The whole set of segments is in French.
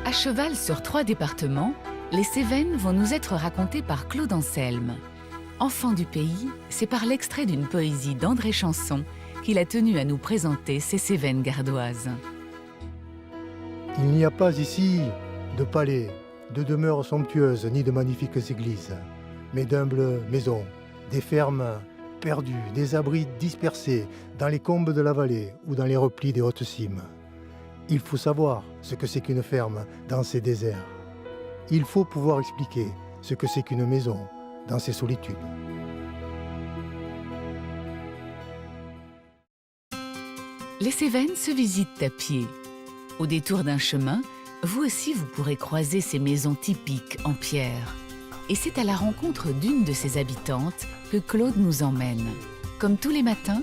À cheval sur 3 départements, les Cévennes vont nous être racontées par Claude Anselme. Enfant du pays, c'est par l'extrait d'une poésie d'André Chanson qu'il a tenu à nous présenter ces Cévennes gardoises. Il n'y a pas ici de palais, de demeures somptueuses, ni de magnifiques églises, mais d'humbles maisons, des fermes perdues, des abris dispersés dans les combes de la vallée ou dans les replis des hautes cimes. Il faut savoir ce que c'est qu'une ferme dans ces déserts. Il faut pouvoir expliquer ce que c'est qu'une maison dans ces solitudes. Les Cévennes se visitent à pied. Au détour d'un chemin, vous aussi vous pourrez croiser ces maisons typiques en pierre. Et c'est à la rencontre d'une de ses habitantes que Claude nous emmène. Comme tous les matins,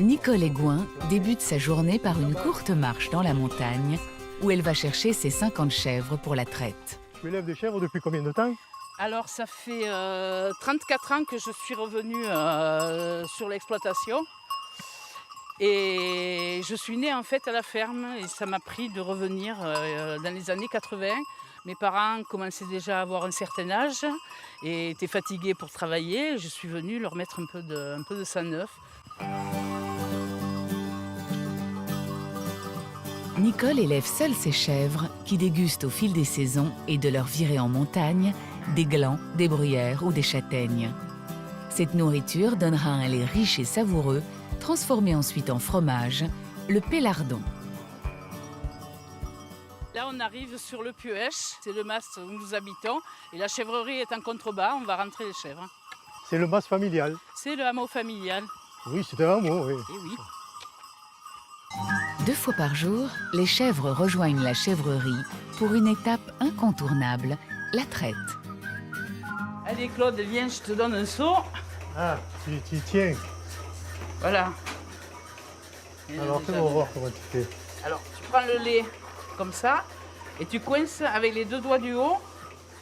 Nicole Aigouin débute sa journée par une courte marche dans la montagne où elle va chercher ses 50 chèvres pour la traite. Tu élèves des chèvres depuis combien de temps? Alors ça fait 34 ans que je suis revenue sur l'exploitation. Et je suis née en fait à la ferme et ça m'a pris de revenir dans les années 80. Mes parents commençaient déjà à avoir un certain âge et étaient fatigués pour travailler. Je suis venue leur mettre un peu de sang neuf. Nicole élève seule ses chèvres qui dégustent au fil des saisons et de leur virée en montagne des glands, des bruyères ou des châtaignes. Cette nourriture donnera un lait riche et savoureux, transformé ensuite en fromage, le pélardon. Là, on arrive sur le Puech, c'est le mas où nous habitons. Et la chèvrerie est en contrebas, on va rentrer les chèvres. C'est le mas familial. C'est le hameau familial. Oui, c'est un hameau, oui. Et oui. 2 fois par jour, les chèvres rejoignent la chèvrerie pour une étape incontournable, la traite. Allez Claude, viens, je te donne un seau. Ah, tu y tiens. Voilà. Alors, fais-moi voir comment tu fais. Alors, tu prends le lait comme ça et tu coinces avec les 2 doigts du haut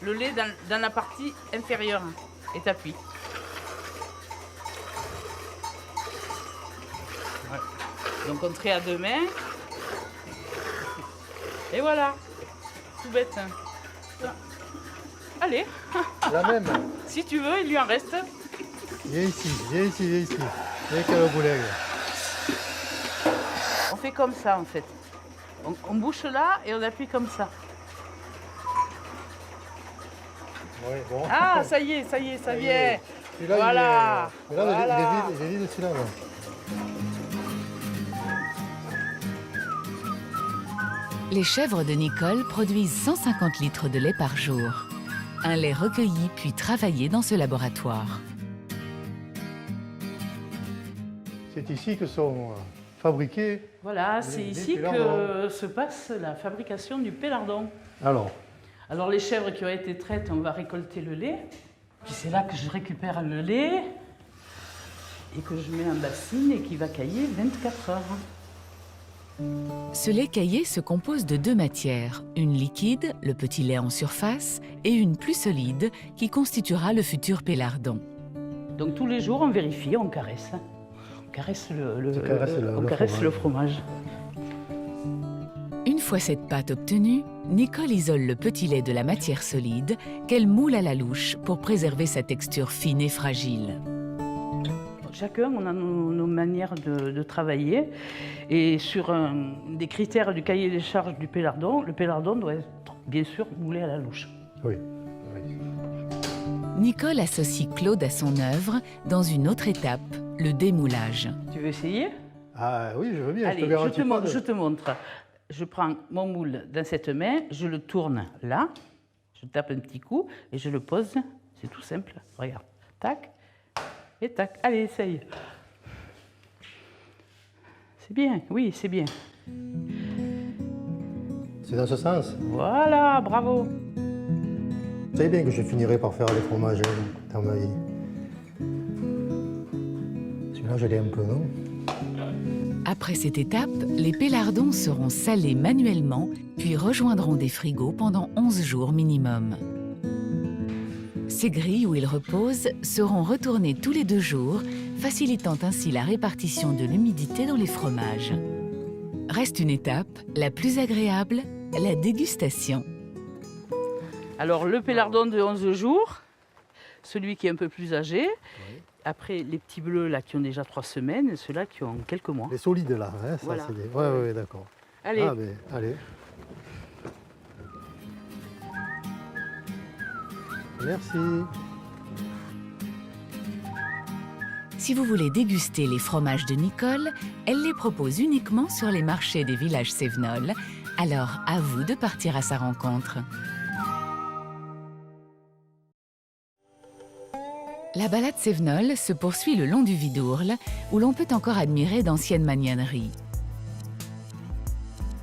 le lait dans la partie inférieure et t'appuies. Ouais. Donc on trie à 2 mains. Et voilà. Tout bête. Allez. La même. Si tu veux, il lui en reste. Viens ici, viens ici, viens ici. Viens qu'à la boulet. On fait comme ça en fait. On bouche là et on appuie comme ça. Ouais, bon. Ah, ça y est, ça y est, ça vient. Celui-là, Voilà. il est... Là, Voilà. il est vide celui-là. Là. Les chèvres de Nicole produisent 150 litres de lait par jour. Un lait recueilli puis travaillé dans ce laboratoire. C'est ici que sont fabriqués. Voilà, c'est Les ici pélardons. que se passe la fabrication du pélardon. Alors, Les chèvres qui ont été traites, on va récolter le lait. Puis c'est là que je récupère le lait et que je mets en bassine et qui va cailler 24 heures. Ce lait caillé se compose de 2 matières, une liquide, le petit lait en surface, et une plus solide qui constituera le futur pélardon. Donc tous les jours, on vérifie, on caresse. On caresse le fromage. Une fois cette pâte obtenue, Nicole isole le petit lait de la matière solide qu'elle moule à la louche pour préserver sa texture fine et fragile. Chacun, on a nos manières de travailler. Et sur des critères du cahier des charges du pélardon, le pélardon doit être bien sûr moulé à la louche. oui. Nicole associe Claude à son œuvre dans une autre étape, le démoulage. Tu veux essayer? Ah oui, je veux bien. Allez, je te montre. Je prends mon moule dans cette main, je le tourne là, je tape un petit coup et je le pose. C'est tout simple. Regarde. Tac et tac. Allez, essaye. C'est bien, oui, c'est bien. C'est dans ce sens. Voilà, bravo. Vous savez bien que je finirai par faire les fromages dans ma vie. Celui-là, je l'ai un peu, non? Après cette étape, les pélardons seront salés manuellement, puis rejoindront des frigos pendant 11 jours minimum. Ces grilles où ils reposent seront retournées tous les 2 jours, facilitant ainsi la répartition de l'humidité dans les fromages. Reste une étape, la plus agréable, la dégustation. Alors le pélardon de 11 jours, celui qui est un peu plus âgé. Oui. Après les petits bleus là qui ont déjà 3 semaines et ceux-là qui ont quelques mois. Les solides là, hein, ça Voilà. c'est des... Ouais, d'accord. Allez, Ah, ben, allez. Merci. Si vous voulez déguster les fromages de Nicole, elle les propose uniquement sur les marchés des villages cévenols. Alors, à vous de partir à sa rencontre. La balade cévenole se poursuit le long du Vidourle, où l'on peut encore admirer d'anciennes magnaneries.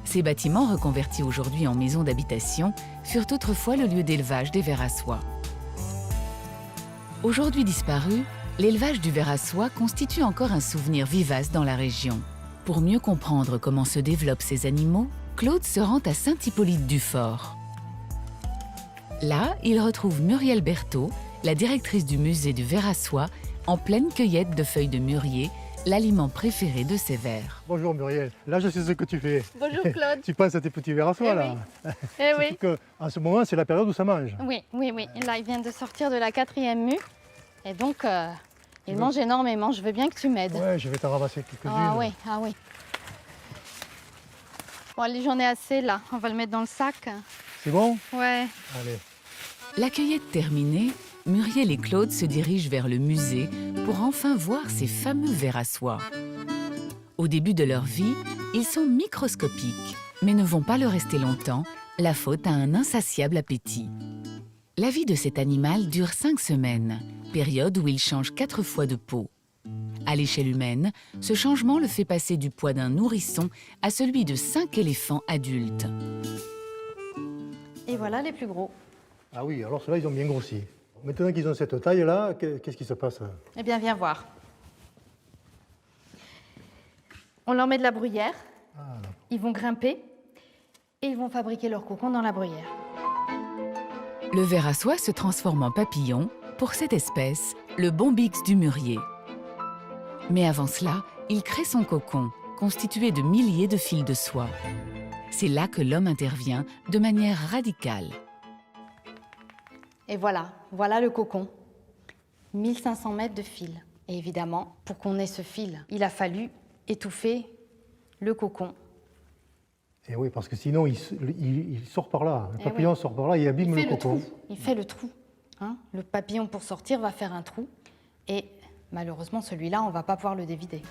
Ces bâtiments, reconvertis aujourd'hui en maisons d'habitation, furent autrefois le lieu d'élevage des vers à soie. Aujourd'hui disparu, l'élevage du ver à soie constitue encore un souvenir vivace dans la région. Pour mieux comprendre comment se développent ces animaux, Claude se rend à Saint-Hippolyte-du-Fort. Là, il retrouve Muriel Berthaud, la directrice du musée du ver à soie, en pleine cueillette de feuilles de mûrier, l'aliment préféré de ces vers. Bonjour Muriel, là je sais ce que tu fais. Bonjour Claude. Tu penses à tes petits vers à soie là. Eh oui. En ce moment c'est la période où ça mange. Oui. Là, il vient de sortir de la 4e mue. Et donc, il mange énormément. Je veux bien que tu m'aides. Ouais, je vais t'en ramasser quelques-unes. Ah oui. Bon, allez, j'en ai assez là. On va le mettre dans le sac. C'est bon? Ouais. Allez. La cueillette terminée, Muriel et Claude se dirigent vers le musée pour enfin voir ces fameux vers à soie. Au début de leur vie, ils sont microscopiques, mais ne vont pas le rester longtemps, la faute à un insatiable appétit. La vie de cet animal dure 5 semaines, période où il change 4 fois de peau. À l'échelle humaine, ce changement le fait passer du poids d'un nourrisson à celui de 5 éléphants adultes. Et voilà les plus gros. Ah oui, alors ceux-là ils ont bien grossi. Maintenant qu'ils ont cette taille-là, qu'est-ce qui se passe? Eh bien, viens voir. On leur met de la bruyère. Ils vont grimper et ils vont fabriquer leur cocon dans la bruyère. Le ver à soie se transforme en papillon, pour cette espèce, le bombix du mûrier. Mais avant cela, il crée son cocon, constitué de milliers de fils de soie. C'est là que l'homme intervient de manière radicale. Et voilà le cocon. 1500 mètres de fil. Et évidemment, pour qu'on ait ce fil, il a fallu étouffer le cocon. Et oui, parce que sinon il sort par là. Le papillon sort par là, il abîme le cocon. Il fait le trou. Hein, le papillon, pour sortir, va faire un trou. Et malheureusement, celui-là, on ne va pas pouvoir le dévider.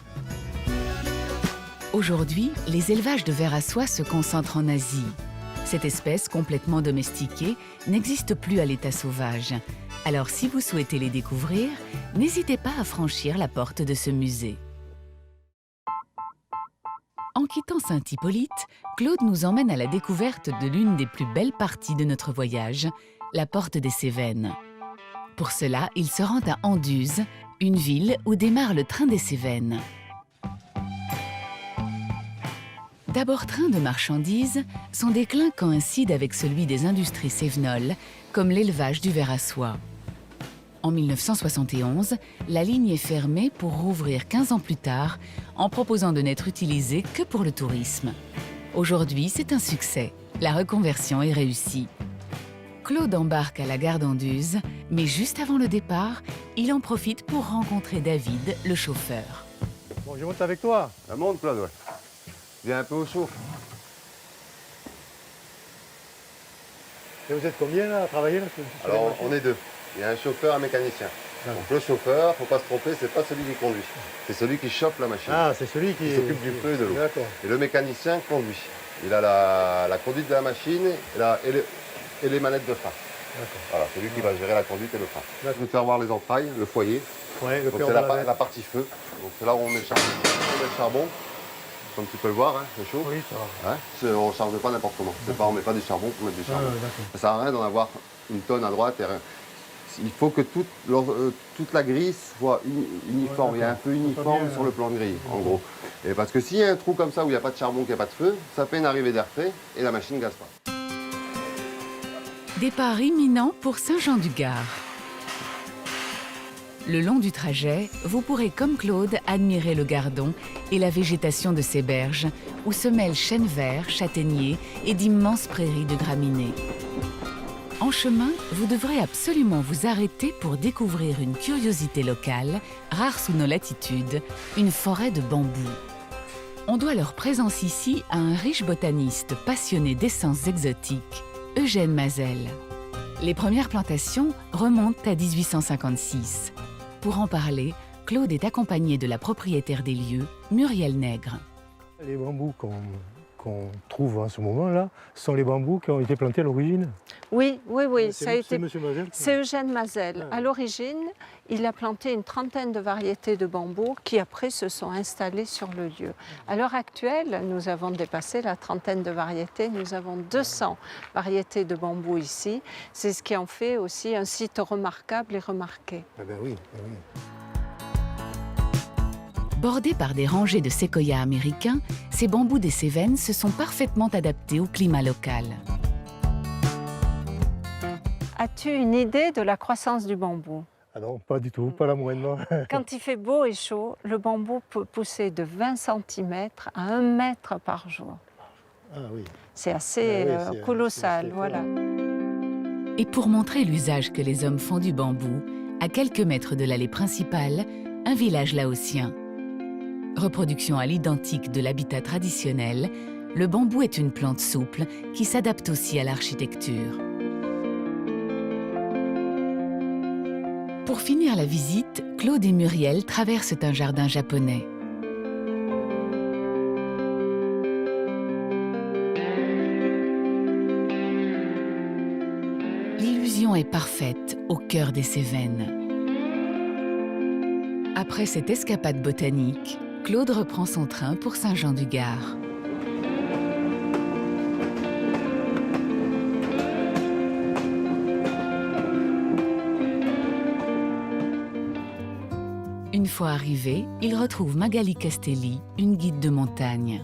Aujourd'hui, les élevages de vers à soie se concentrent en Asie. Cette espèce, complètement domestiquée, n'existe plus à l'état sauvage. Alors si vous souhaitez les découvrir, n'hésitez pas à franchir la porte de ce musée. En quittant Saint-Hippolyte, Claude nous emmène à la découverte de l'une des plus belles parties de notre voyage, la porte des Cévennes. Pour cela, il se rend à Anduze, une ville où démarre le train des Cévennes. D'abord train de marchandises, son déclin coïncide avec celui des industries cévenoles, comme l'élevage du ver à soie. En 1971, la ligne est fermée pour rouvrir 15 ans plus tard, en proposant de n'être utilisée que pour le tourisme. Aujourd'hui, c'est un succès. La reconversion est réussie. Claude embarque à la gare d'Anduze, mais juste avant le départ, il en profite pour rencontrer David, le chauffeur. Bon, je monte avec toi. Ça monte, Claude, ouais. Viens un peu au chaud. Et vous êtes combien là à travailler là, sur les Alors, machines? on est deux. Il y a un chauffeur et un mécanicien. D'accord. Donc le chauffeur, faut pas se tromper, c'est pas celui qui conduit. C'est celui qui chauffe la machine. Ah, c'est celui qui Il s'occupe du feu et de l'eau. D'accord. Et le mécanicien conduit. Il a la conduite de la machine et les manettes de frein. D'accord. Voilà, c'est lui qui va gérer la conduite et le frein. Je D'accord. vais te faire voir les entrailles, le foyer. Ouais, le Donc cœur c'est de la partie feu. Donc c'est là où on met le charbon. On met le charbon. Comme tu peux le voir, hein, c'est chaud. Oui, ça va. Hein, on ne charge pas n'importe comment. On ne met pas du charbon pour mettre du charbon. d'accord. Ça ne sert à rien d'en avoir une tonne à droite et rien. Il faut que toute la grille soit uniforme, il y a un peu uniforme sur le plan de grille, en gros. Et parce que s'il y a un trou comme ça où il n'y a pas de charbon, qu'il n'y a pas de feu, ça fait une arrivée d'air frais et la machine ne gaze pas. Départ imminent pour Saint-Jean-du-Gard. Le long du trajet, vous pourrez, comme Claude, admirer le Gardon et la végétation de ses berges, où se mêlent chênes verts, châtaigniers et d'immenses prairies de graminées. En En chemin, vous devrez absolument vous arrêter pour découvrir une curiosité locale, rare sous nos latitudes, une forêt de bambous. On doit leur présence ici à un riche botaniste passionné d'essences exotiques, Eugène Mazel. Les premières plantations remontent à 1856. Pour en parler, Claude est accompagné de la propriétaire des lieux, Muriel Nègre. Les bambous qu'on trouve en ce moment-là sont les bambous qui ont été plantés à l'origine. Oui, ça a été. Monsieur Mazel. C'est Eugène Mazel. Ah. À l'origine, il a planté une trentaine de variétés de bambous qui après se sont installées sur le lieu. À l'heure actuelle, nous avons dépassé la trentaine de variétés. Nous avons 200 variétés de bambous ici. C'est ce qui en fait aussi un site remarquable et remarqué. Ah ben oui, ben oui. Bordés par des rangées de séquoias américains, ces bambous des Cévennes se sont parfaitement adaptés au climat local. As-tu une idée de la croissance du bambou? Ah non, pas du tout, pas la moindre. Quand il fait beau et chaud, le bambou peut pousser de 20 cm à 1 mètre par jour. Ah oui. C'est assez Ah oui, c'est colossal, assez voilà. Et pour montrer l'usage que les hommes font du bambou, à quelques mètres de l'allée principale, un village laotien. Reproduction à l'identique de l'habitat traditionnel, le bambou est une plante souple qui s'adapte aussi à l'architecture. Pour finir la visite, Claude et Muriel traversent un jardin japonais. L'illusion est parfaite au cœur des Cévennes. Après cette escapade botanique, Claude reprend son train pour Saint-Jean-du-Gard. Une fois arrivé, il retrouve Magali Castelli, une guide de montagne.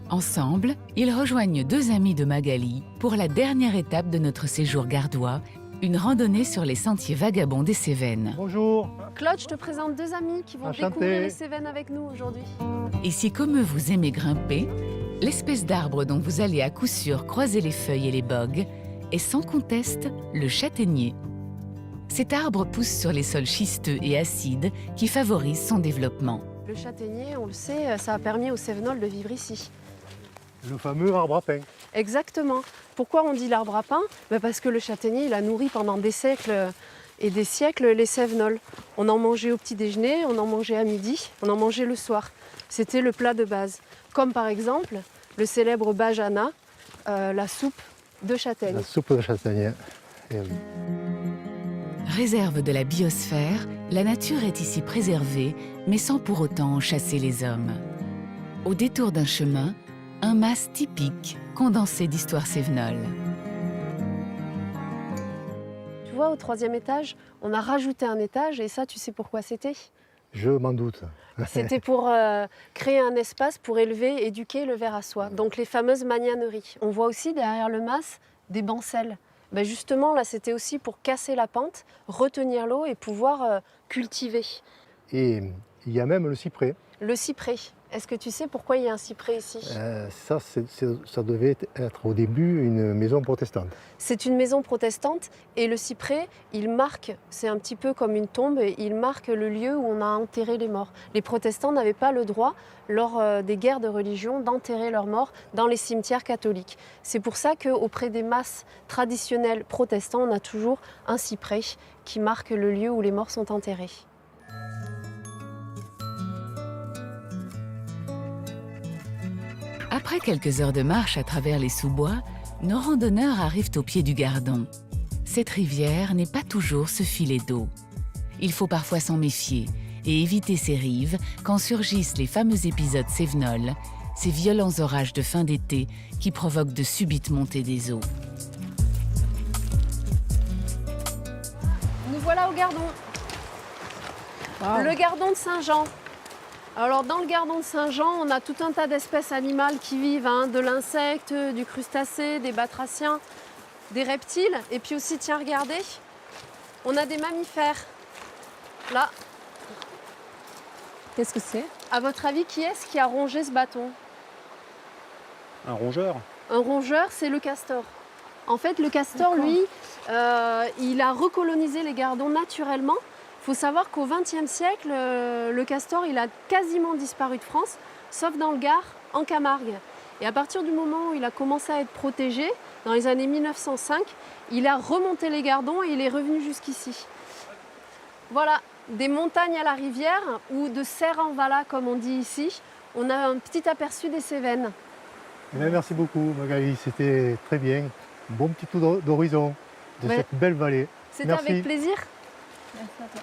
Ensemble, ils rejoignent 2 amis de Magali pour la dernière étape de notre séjour gardois, une randonnée sur les sentiers vagabonds des Cévennes. Bonjour. Claude, je te présente 2 amis qui vont Enchanté. découvrir les Cévennes avec nous aujourd'hui. Et si comme eux vous aimez grimper, l'espèce d'arbre dont vous allez à coup sûr croiser les feuilles et les bogues est sans conteste le châtaignier. Cet arbre pousse sur les sols schisteux et acides qui favorisent son développement. Le châtaignier, on le sait, ça a permis aux Cévenols de vivre ici. Le fameux arbre à pain. Exactement. Pourquoi on dit l'arbre à pain? Parce que le châtaignier, il a nourri pendant des siècles et des siècles les Cévenols. On en mangeait au petit déjeuner, on en mangeait à midi, on en mangeait le soir. C'était le plat de base. Comme par exemple le célèbre bajana, la soupe de châtaigne. La soupe de châtaignier. Eh oui. Réserve de la biosphère, la nature est ici préservée, mais sans pour autant en chasser les hommes. Au détour d'un chemin, un mas typique, condensé d'histoires cévenoles. Tu vois, au 3e étage, on a rajouté un étage et ça, tu sais pourquoi c'était? Je m'en doute. C'était pour créer un espace pour élever et éduquer le ver à soie. Donc les fameuses magnaneries. On voit aussi derrière le mas des bancelles. Justement, là, c'était aussi pour casser la pente, retenir l'eau et pouvoir cultiver. Et il y a même le cyprès. Le cyprès. Est-ce que tu sais pourquoi il y a un cyprès ici? Ça devait être au début une maison protestante. C'est une maison protestante et le cyprès, il marque, c'est un petit peu comme une tombe, il marque le lieu où on a enterré les morts. Les protestants n'avaient pas le droit, lors des guerres de religion, d'enterrer leurs morts dans les cimetières catholiques. C'est pour ça qu'auprès des masses traditionnelles protestants, on a toujours un cyprès qui marque le lieu où les morts sont enterrés. Après quelques heures de marche à travers les sous-bois, nos randonneurs arrivent au pied du Gardon. Cette rivière n'est pas toujours ce filet d'eau. Il faut parfois s'en méfier et éviter ses rives quand surgissent les fameux épisodes cévenols, ces violents orages de fin d'été qui provoquent de subites montées des eaux. Nous voilà au Gardon. Wow. Le Gardon de Saint-Jean. Alors dans le Gardon de Saint-Jean, on a tout un tas d'espèces animales qui vivent, de l'insecte, du crustacé, des batraciens, des reptiles. Et puis aussi, tiens, regardez, on a des mammifères. Là. Qu'est-ce que c'est? À votre avis, qui est-ce qui a rongé ce bâton? Un rongeur? Un rongeur, c'est le castor. En fait, le castor, lui, il a recolonisé les Gardons naturellement. Il faut savoir qu'au XXe siècle, le castor, il a quasiment disparu de France, sauf dans le Gard, en Camargue. Et à partir du moment où il a commencé à être protégé, dans les années 1905, il a remonté les Gardons et il est revenu jusqu'ici. Voilà, des montagnes à la rivière ou de serre en vala, comme on dit ici. On a un petit aperçu des Cévennes. Eh bien, merci beaucoup Magali, c'était très bien. Bon petit tour d'horizon de Ouais. cette belle vallée. C'était Merci. avec plaisir. Merci à toi.